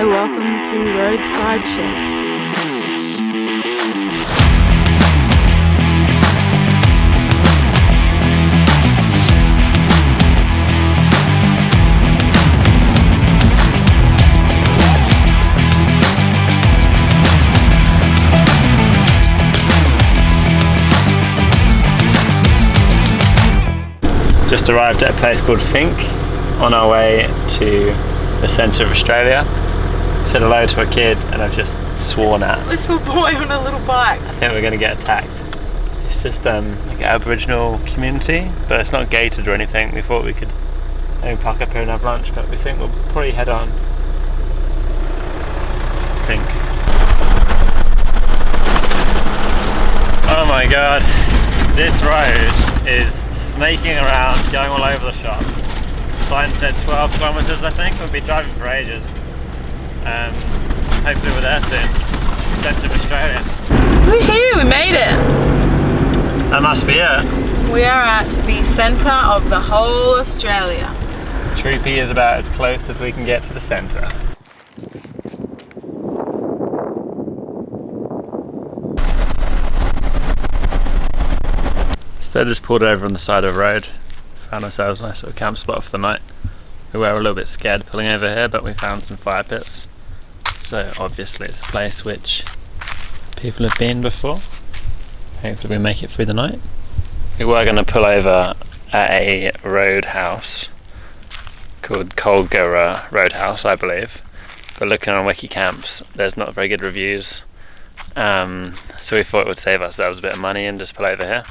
Hello, welcome to Roadside Chef. Just arrived at a place called Fink on our way to the centre of Australia. Said hello to a kid and I've just sworn at. Little boy on a little bike. I think we're going to get attacked. It's just like an Aboriginal community, but it's not gated or anything. We thought we could maybe park up here and have lunch, but we think we'll probably head on. Fink. Oh my god, this road is snaking around, going all over the shop. The sign said 12 kilometres, I think. We'll be driving for ages. Hopefully we're there soon. Centre of Australia. Woohoo, we made it! That must be it. We are at the centre of the whole Australia. Troopy is about as close as we can get to the centre. So just pulled over on the side of the road, found ourselves a nice little camp spot for the night. We were a little bit scared pulling over here, but we found some fire pits. So obviously it's a place which people have been before. Hopefully we make it through the night. We were going to pull over at a roadhouse called Colgara Roadhouse, I believe. But looking on Wiki Camps, there's not very good reviews. So we thought it would save ourselves a bit of money and just pull over here.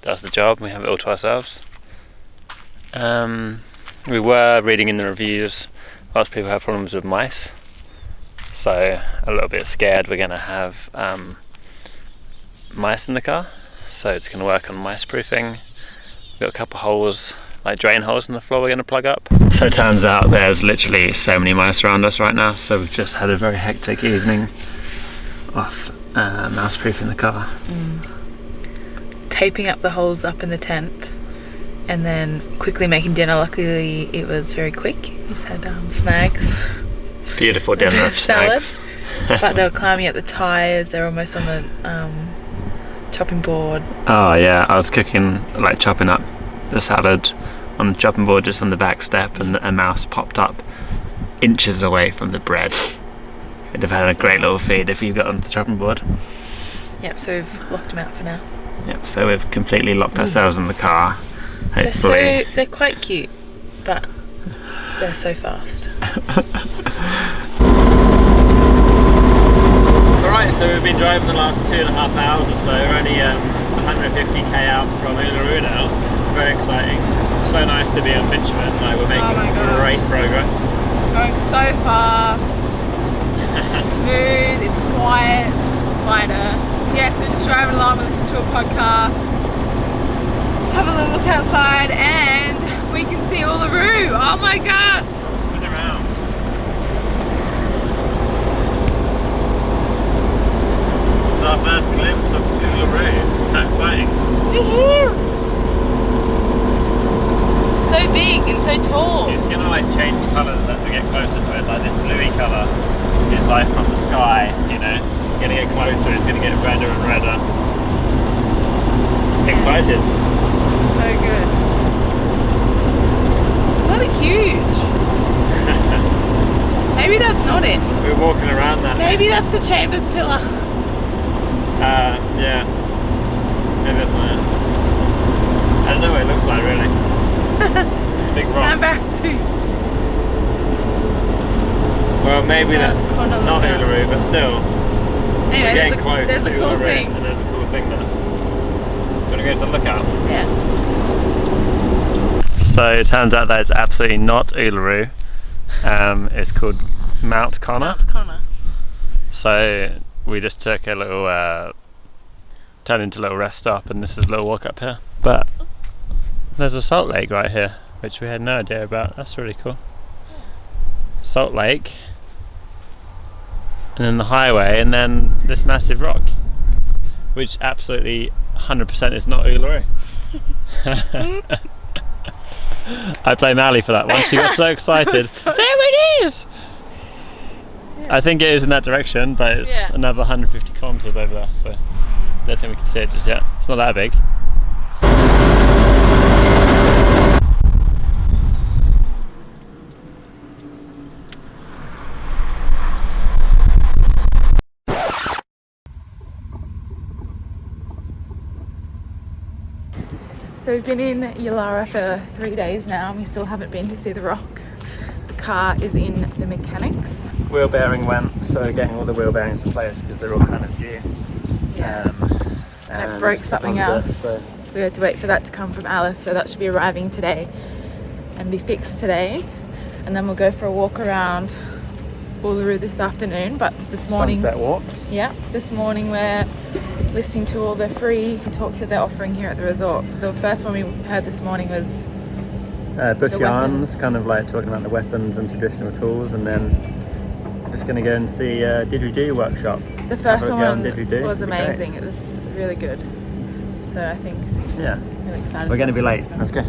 Does the job, we have it all to ourselves. We were reading in the reviews, lots of people have problems with mice, so a little bit scared we're going to have mice in the car, so it's going to work on mice proofing. We've got a couple holes, like drain holes in the floor we're going to plug up. So it turns out there's literally so many mice around us right now, so we've just had a very hectic evening of mouse proofing the car. Taping up the holes up in the tent and then quickly making dinner. Luckily it was very quick. We just had snags. Beautiful dinner of salad. snags. But they were climbing up the tyres, they were almost on the chopping board. Oh yeah, I was cooking, like chopping up the salad on the chopping board just on the back step, and a mouse popped up inches away from the bread. It'd have had a great little feed if you got onto the chopping board. Yep, so we've locked them out for now. Yep, so we've completely locked ourselves in the car. Hopefully. They're quite cute, but they're so fast. Alright, so we've been driving the last 2.5 hours or so. We're only 150k out from Uluru now. Very exciting. So nice to be on bitumen. Like, we're making great progress. Going so fast. Smooth, it's quiet, quieter. Yeah, so we're just driving along, we listen to a podcast, have a little look outside, and we can see Uluru. Oh my god! Spin around. It's our first glimpse of Uluru. How exciting. So big and so tall. It's gonna like change colours as we get closer to it. Like this bluey colour is like from the sky, you know. Gonna get closer, it's gonna get redder and redder. Excited. So good. It's bloody huge. Maybe that's not it. We're walking around that. Maybe that's the Chambers pillar. Yeah. Maybe that's not it. I don't know what it looks like really. It's a big rock. How embarrassing. Well, maybe that's not Uluru, but still. Anyway, we're getting close there's to a cool Uluru, thing. and there's a cool thing there. Do you want to go to the lookout? Yeah. So it turns out that it's absolutely not Uluru. It's called Mount Connor. Mount Connor. So we just took a little, turned into a little rest stop, and this is a little walk up here. But there's a salt lake right here, which we had no idea about. That's really cool. Salt lake. And then the highway, and then this massive rock, which absolutely 100% is not Uluru. I blame Ali for that one. She got so excited. There it is! I think it is in that direction, but it's another 150 kilometres over there, so I don't think we can see it just yet. It's not that big. So we've been in Yulara for 3 days now and we still haven't been to see the rock. The car is in the mechanics. Wheel bearing went, so getting all the wheel bearings in place because they're all kind of due. Yeah. And it broke something else. So we had to wait for that to come from Alice, so that should be arriving today and be fixed today. And then we'll go for a walk around Uluru this afternoon, but this morning... Sunset walk. Yeah, this morning we're listening to all the free talks that they're offering here at the resort. The first one we heard this morning was bush yarns, kind of like talking about the weapons and traditional tools, and then we're just going to go and see didgeridoo workshop. The first one was amazing. It was really good. So I think really excited. We're going to be late. Let's go.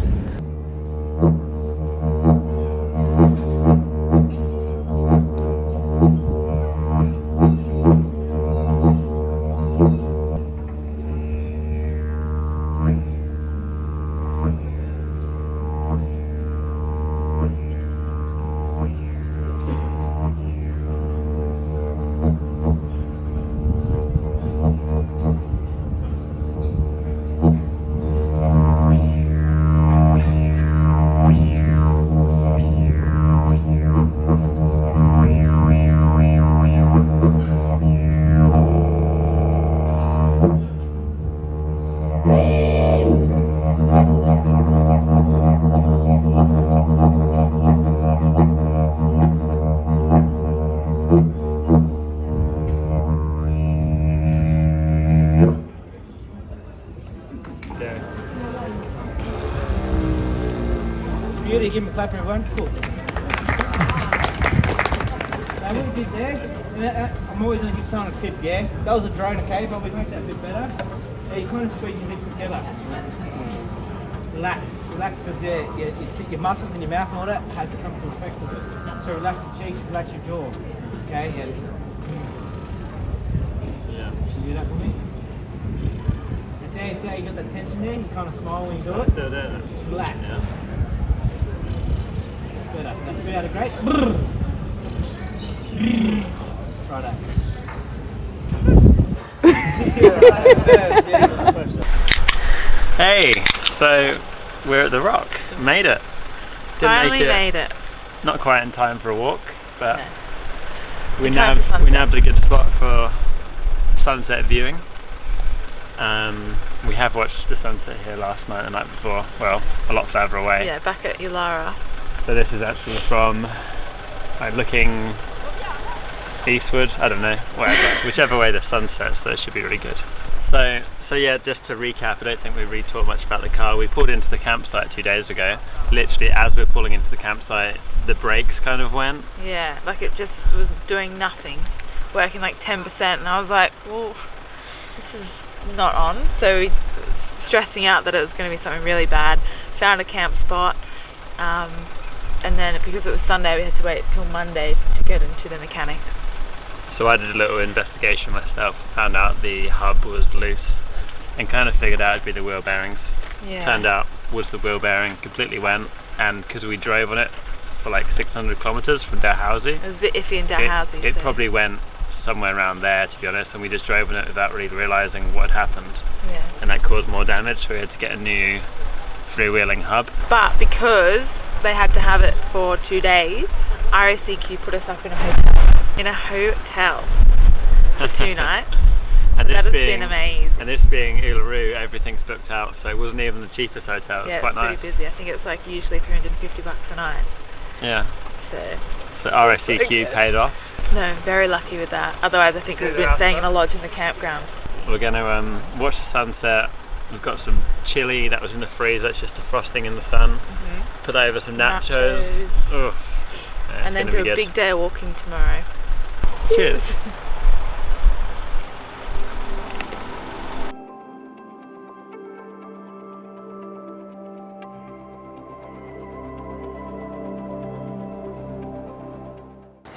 Beauty, give me a clap everyone. Cool. Now what we did there, I'm always going to give someone a tip, yeah? That was a drone, okay, but we make that a bit better. Yeah, you kind of squeeze your lips together. Relax, because your muscles in your mouth and all that has to come to effect of it. So relax your cheeks, relax your jaw, okay? And yeah. Can you do that for me? And see how you got that tension there? You kind of smile when you do it. Just relax. Yeah. That's better, great. Hey, so we're at the rock. Made it. Finally made it. Not quite in time for a walk, but no. we nabbed a good spot for sunset viewing. We have watched the sunset here last night and the night before. Well, a lot further away. Yeah, back at Yulara. But this is actually from like looking eastward, I don't know, whatever, whichever way the sun sets, so it should be really good. So yeah, just to recap, I don't think we really talked much about the car. We pulled into the campsite 2 days ago. Literally as we were pulling into the campsite, the brakes kind of went. Yeah, like it just was doing nothing, working like 10%, and I was like, well, this is not on. So we was stressing out that it was going to be something really bad. Found a camp spot. And then because it was Sunday, we had to wait till Monday to get into the mechanics. So I did a little investigation myself, found out the hub was loose and kind of figured out it'd be the wheel bearings. Yeah. Turned out was the wheel bearing, completely went, and because we drove on it for like 600 kilometres from Dalhousie. It was a bit iffy in Dalhousie. It probably went somewhere around there, to be honest, and we just drove on it without really realising what had happened. Yeah. And that caused more damage, so we had to get a new freewheeling hub. But because they had to have it for 2 days, RACQ put us up in a hotel for 2 nights. So that has been amazing. And this being Uluru, everything's booked out, so it wasn't even the cheapest hotel. It's quite nice. Pretty busy. I think it's like usually $350 a night. Yeah. So RACQ paid off. No, very lucky with that. Otherwise I think we'd been staying in a lodge in the campground. We're going to watch the sunset. We've got some chili that was in the freezer. It's just defrosting in the sun. Put over some nachos. Yeah, and then do a big day of walking tomorrow. Cheers.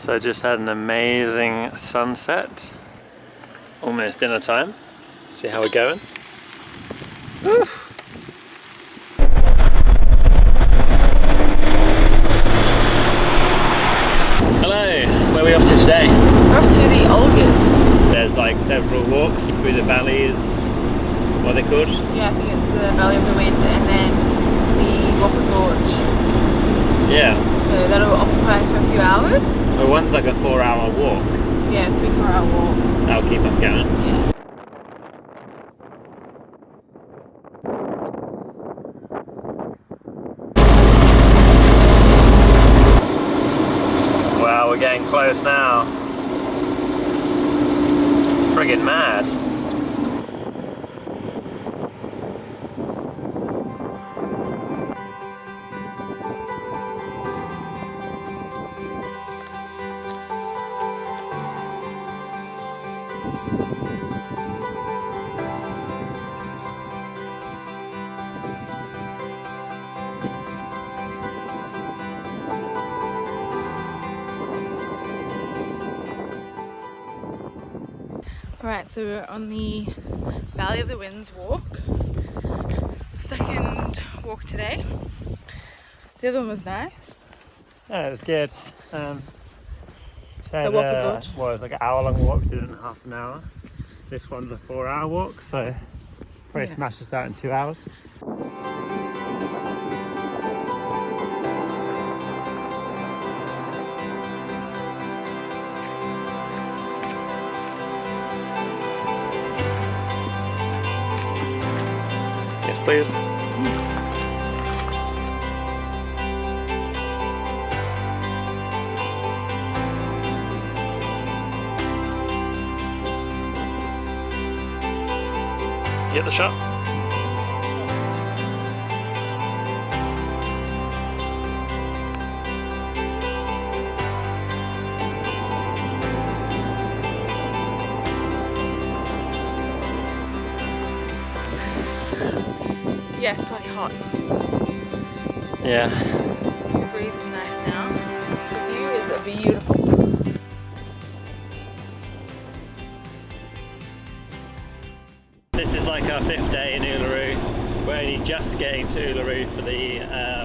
So just had an amazing sunset. Almost dinner time. See how we're going. Woo. Hello, where are we off to today? We're off to the Olgas. There's like several walks through the valleys. What are they called? Yeah, I think it's the Valley of the Wind and then the Whopper Gorge. Yeah. So that'll occupy us for a few hours. Well, one's like a 4-hour walk. Yeah, 3-4 hour walk. That'll keep us going. Yeah. Wow, we're getting close now. Friggin' mad. Right, so we're on the Valley of the Winds walk. Second walk today. The other one was nice. Yeah, it was good. The Whopper Gorge. Well, it was like an hour-long walk. We did it in half an hour. This one's a 4-hour walk, so probably smashed us out in 2 hours. Yes, please. Get the shot. Yeah, it's bloody hot. Yeah. The breeze is nice now. The view is beautiful. This is like our 5th day in Uluru. We're only just getting to Uluru for the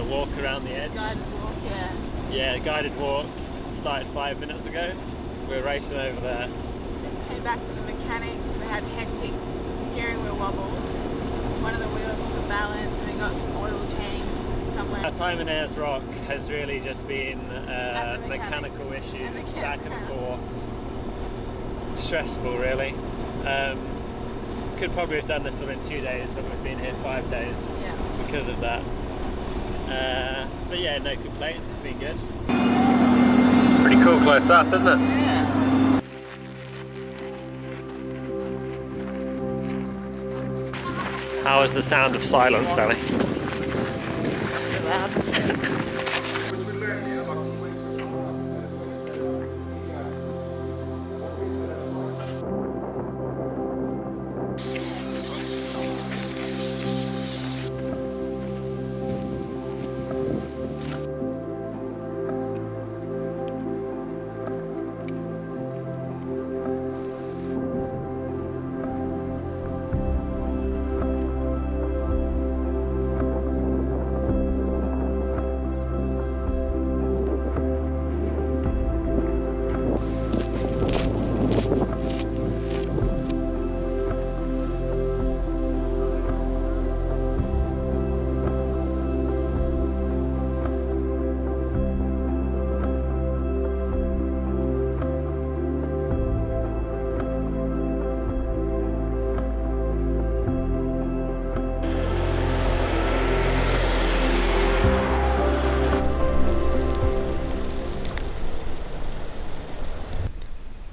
walk around the edge. Guided walk, yeah. Yeah, guided walk. Started 5 minutes ago. We're racing over there. Just came back from the mechanics. We had hectic steering wheel wobbles. One of the wheels wasn't balanced and we got some oil changed somewhere. Our time in Ayers Rock has really just been the mechanical mechanics. issues, And back and forth. Stressful, really. Could probably have done this within 2 days, but we've been here 5 days because of that. But yeah, no complaints, it's been good. It's pretty cool close up, isn't it? Yeah. How is the sound of silence, Sally? Loud.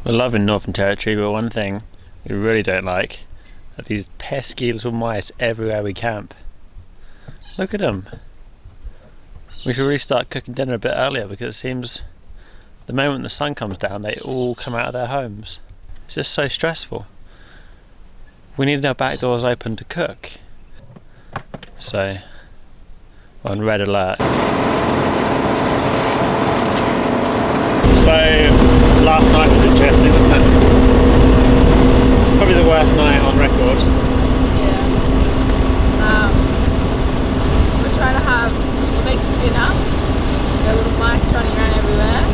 We're loving Northern Territory, but one thing we really don't like are these pesky little mice everywhere we camp. Look at them. We should really start cooking dinner a bit earlier, because it seems the moment the sun comes down they all come out of their homes. It's just so stressful. We need our back doors open to cook. So, we're on red alert. So last night was interesting, wasn't it? Probably the worst night on record. Yeah. We're trying to we're making dinner. There are little mice running around everywhere.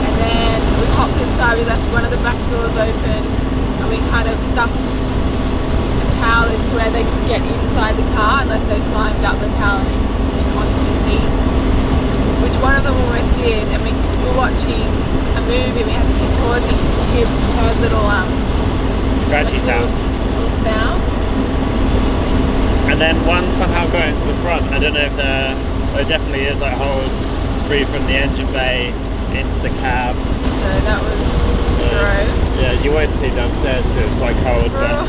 And then we hopped inside, we left one of the back doors open and we kind of stuffed a towel into where they could get inside the car unless they climbed up the towel and onto the seat. Which one of them almost did, and we were watching a movie, we had to keep pausing because we heard little Scratchy sounds. Little sounds. And then one somehow got into the front. I don't know if there definitely is like holes free from the engine bay into the cab. So that was gross. Yeah, you won't sleep downstairs too, it's quite cold. But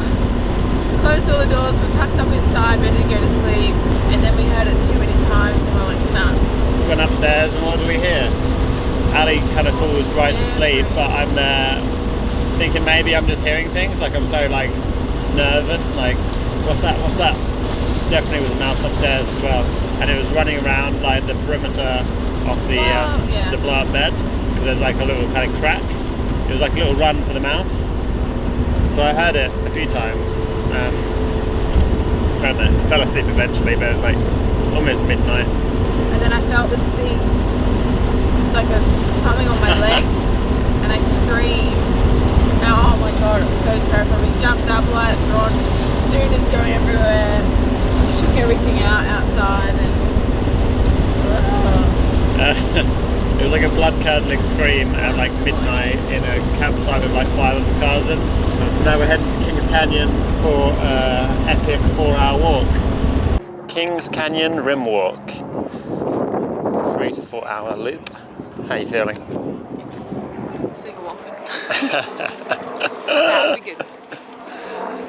closed all the doors, we're tucked up inside, ready to go to sleep, and then we heard it too many times and we're like, nah. went upstairs and what do we hear? Ali kind of falls right to sleep, but I'm thinking maybe I'm just hearing things, like I'm so like nervous, like what's that? Definitely was a mouse upstairs as well, and it was running around like the perimeter of the blow-up bed, because there's like a little kind of crack. It was like a little run for the mouse, so I heard it a few times. I don't know, fell asleep eventually, but it was like almost midnight. And then I felt this thing, like something on my leg, and I screamed. And oh my god, it was so terrifying. We jumped up, lights were on, dune is going everywhere. We shook everything outside, and it was like a blood-curdling scream at like midnight in a campsite with like 500 cars in. So now we're heading to Kings Canyon for an epic 4-hour walk. Kings Canyon Rim Walk. 3 to 4 hour loop. How are you feeling? sleep walking. That'll be good.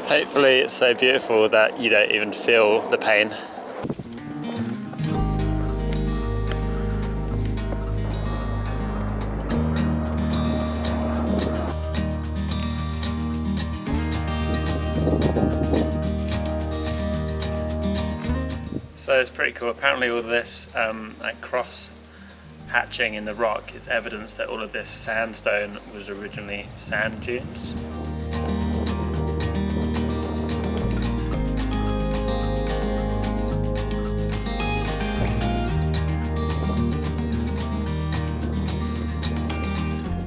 Hopefully it's so beautiful that you don't even feel the pain. So it's pretty cool. Apparently all this like cross hatching in the rock is evidence that all of this sandstone was originally sand dunes.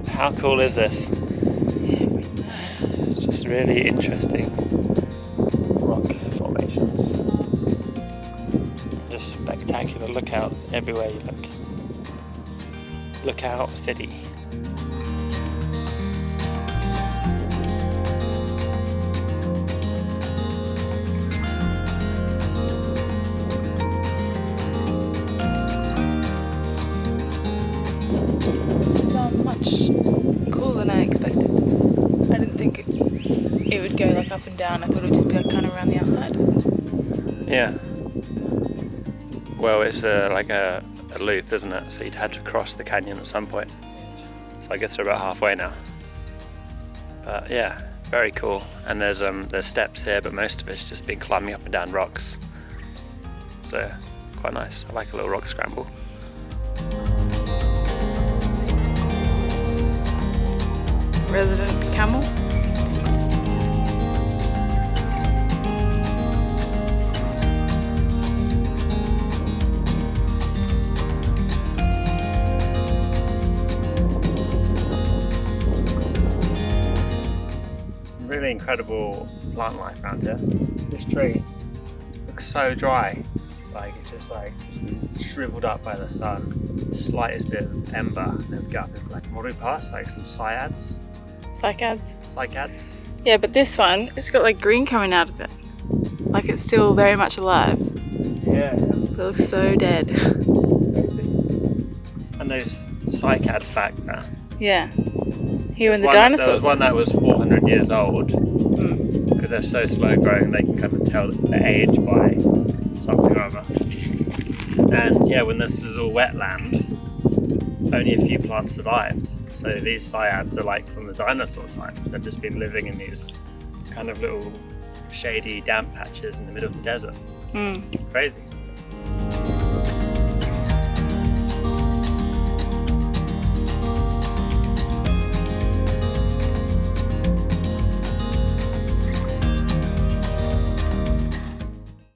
How cool is this? It's just really interesting rock formations. Just spectacular lookouts everywhere you look. Lookout City. Much cooler than I expected. I didn't think it would go like up and down. I thought it would just be like kind of around the outside. Yeah. Well, it's like a loop, isn't it? So you'd had to cross the canyon at some point. So I guess we're about halfway now. But yeah, very cool. And there's steps here, but most of it's just been climbing up and down rocks. So quite nice. I like a little rock scramble. Resident camel. Some really incredible plant life around here. This tree looks so dry. Like it's just shriveled up by the sun. Slightest bit of ember, and then go up into like morupas, like some cycads. Cycads. Yeah, but this one, it's got like green coming out of it. Like it's still very much alive. Yeah. But it looks so dead. Crazy. And those cycads back there. Yeah. Here when the dinosaurs. There was one that was 400 years old. Because they're so slow growing, they can kind of tell the age by something or other. And yeah, when this was all wetland, only a few plants survived. So these cycads are like from the dinosaur time. They've just been living in these kind of little shady damp patches in the middle of the desert. Crazy.